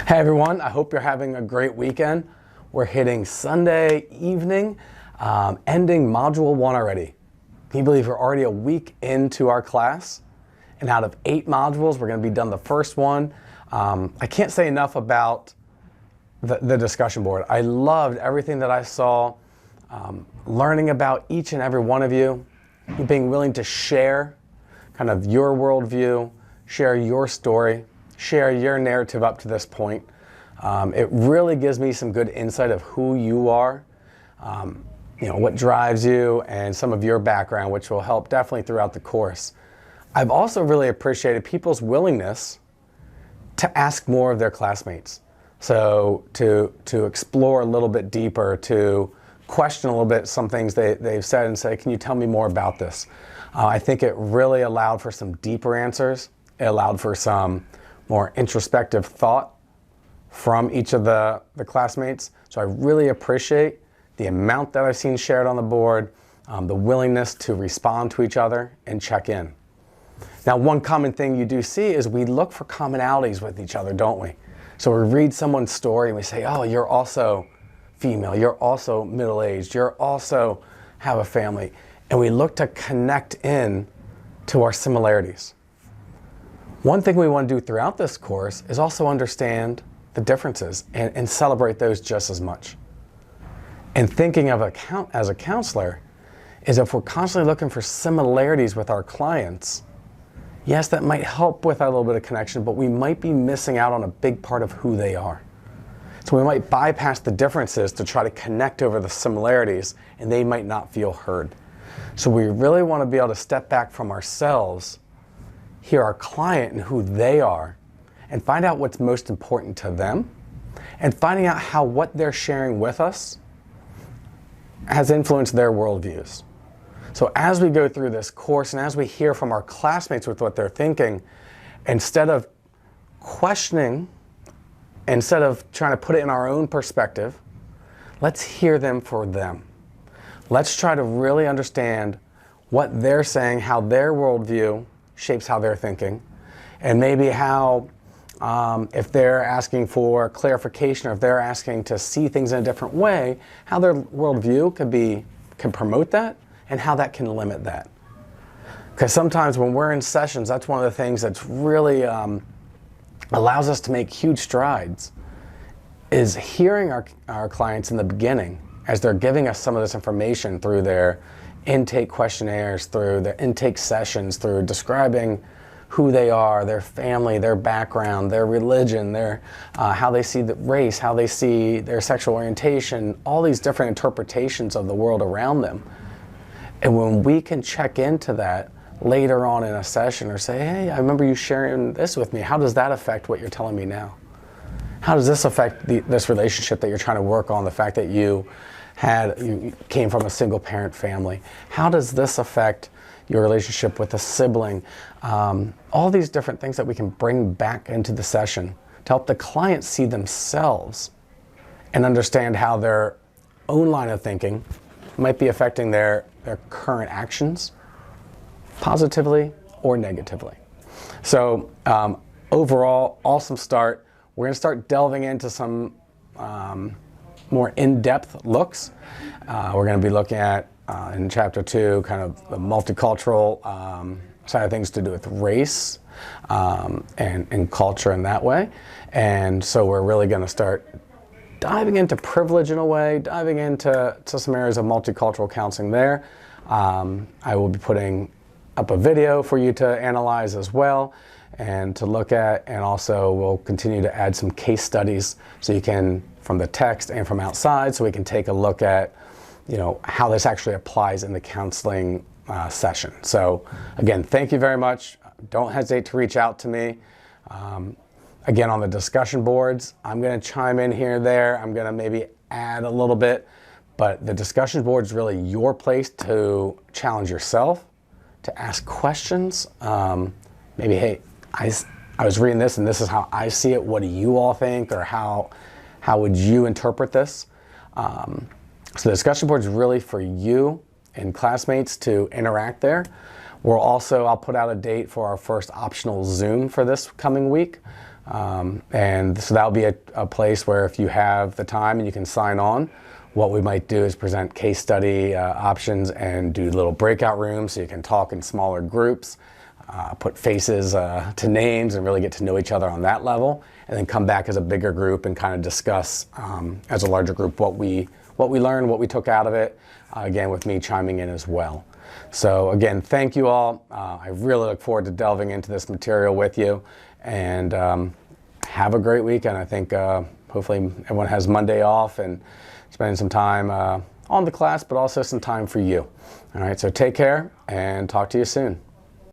Hey everyone, I hope you're having a great weekend. We're hitting Sunday evening, ending Module 1 already. Can you believe we're already a week into our class? And out of 8 modules, we're going to be done the first one. I can't say enough about the discussion board. I loved everything that I saw, learning about each and every one of you, being willing to share kind of your worldview, share your story, share your narrative up to this point. It really gives me some good insight of who you are, what drives you, and some of your background, which will help definitely throughout the course. I've also really appreciated people's willingness to ask more of their classmates. So to explore a little bit deeper, to question a little bit some things they've said and say, can you tell me more about this? I think it really allowed for some deeper answers. It allowed for some more introspective thought from each of the classmates. So I really appreciate the amount that I've seen shared on the board, the willingness to respond to each other and check in. Now, one common thing you do see is we look for commonalities with each other, don't we? So we read someone's story and we say, oh, you're also female, you're also middle-aged, you're also have a family. And we look to connect in to our similarities. One thing we want to do throughout this course is also understand the differences and celebrate those just as much. And thinking of as a counselor is if we're constantly looking for similarities with our clients, yes, that might help with a little bit of connection, but we might be missing out on a big part of who they are. So we might bypass the differences to try to connect over the similarities, and they might not feel heard. So we really want to be able to step back from ourselves, hear our client and who they are, and find out what's most important to them, and finding out how what they're sharing with us has influenced their worldviews. So as we go through this course and as we hear from our classmates with what they're thinking, instead of questioning, instead of trying to put it in our own perspective, let's hear them for them. Let's try to really understand what they're saying, how their worldview shapes how they're thinking, and maybe how, if they're asking for clarification or if they're asking to see things in a different way, how their worldview can promote that and how that can limit that. Because sometimes when we're in sessions, that's one of the things that's really allows us to make huge strides, is hearing our clients in the beginning as they're giving us some of this information through their intake questionnaires, through their intake sessions, through describing who they are, their family, their background, their religion, their how they see the race, how they see their sexual orientation, all these different interpretations of the world around them. And when we can check into that later on in a session or say, hey, I remember you sharing this with me. How does that affect what you're telling me now? How does this affect this relationship that you're trying to work on, the fact that you came from a single parent family? How does this affect your relationship with a sibling? All these different things that we can bring back into the session to help the client see themselves and understand how their own line of thinking might be affecting their current actions, positively or negatively. So overall, awesome start. We're going to start delving into some more in-depth looks. We're going to be looking at, in Chapter 2, kind of the multicultural side of things to do with race and culture in that way. And so we're really going to start diving into privilege in a way, diving into some areas of multicultural counseling there. I will be putting up a video for you to analyze as well and to look at, and also we'll continue to add some case studies so you can, from the text and from outside, so we can take a look at how this actually applies in the counseling session. So again, thank you very much. Don't hesitate to reach out to me. Again, on the discussion boards, I'm going to chime in here and there. I'm going to maybe add a little bit, but the discussion board is really your place to challenge yourself, to ask questions. Maybe, hey, I was reading this and this is how I see it. What do you all think? Or how would you interpret this? So the discussion board is really for you and classmates to interact there. I'll put out a date for our first optional Zoom for this coming week. And so that'll be a place where if you have the time and you can sign on, what we might do is present case study options and do little breakout rooms so you can talk in smaller groups, put faces to names and really get to know each other on that level, and then come back as a bigger group and kind of discuss as a larger group what we learned, what we took out of it, again with me chiming in as well. So again, thank you all. I really look forward to delving into this material with you, and have a great weekend. I think hopefully everyone has Monday off and spending some time on the class, but also some time for you. All right, so take care and talk to you soon.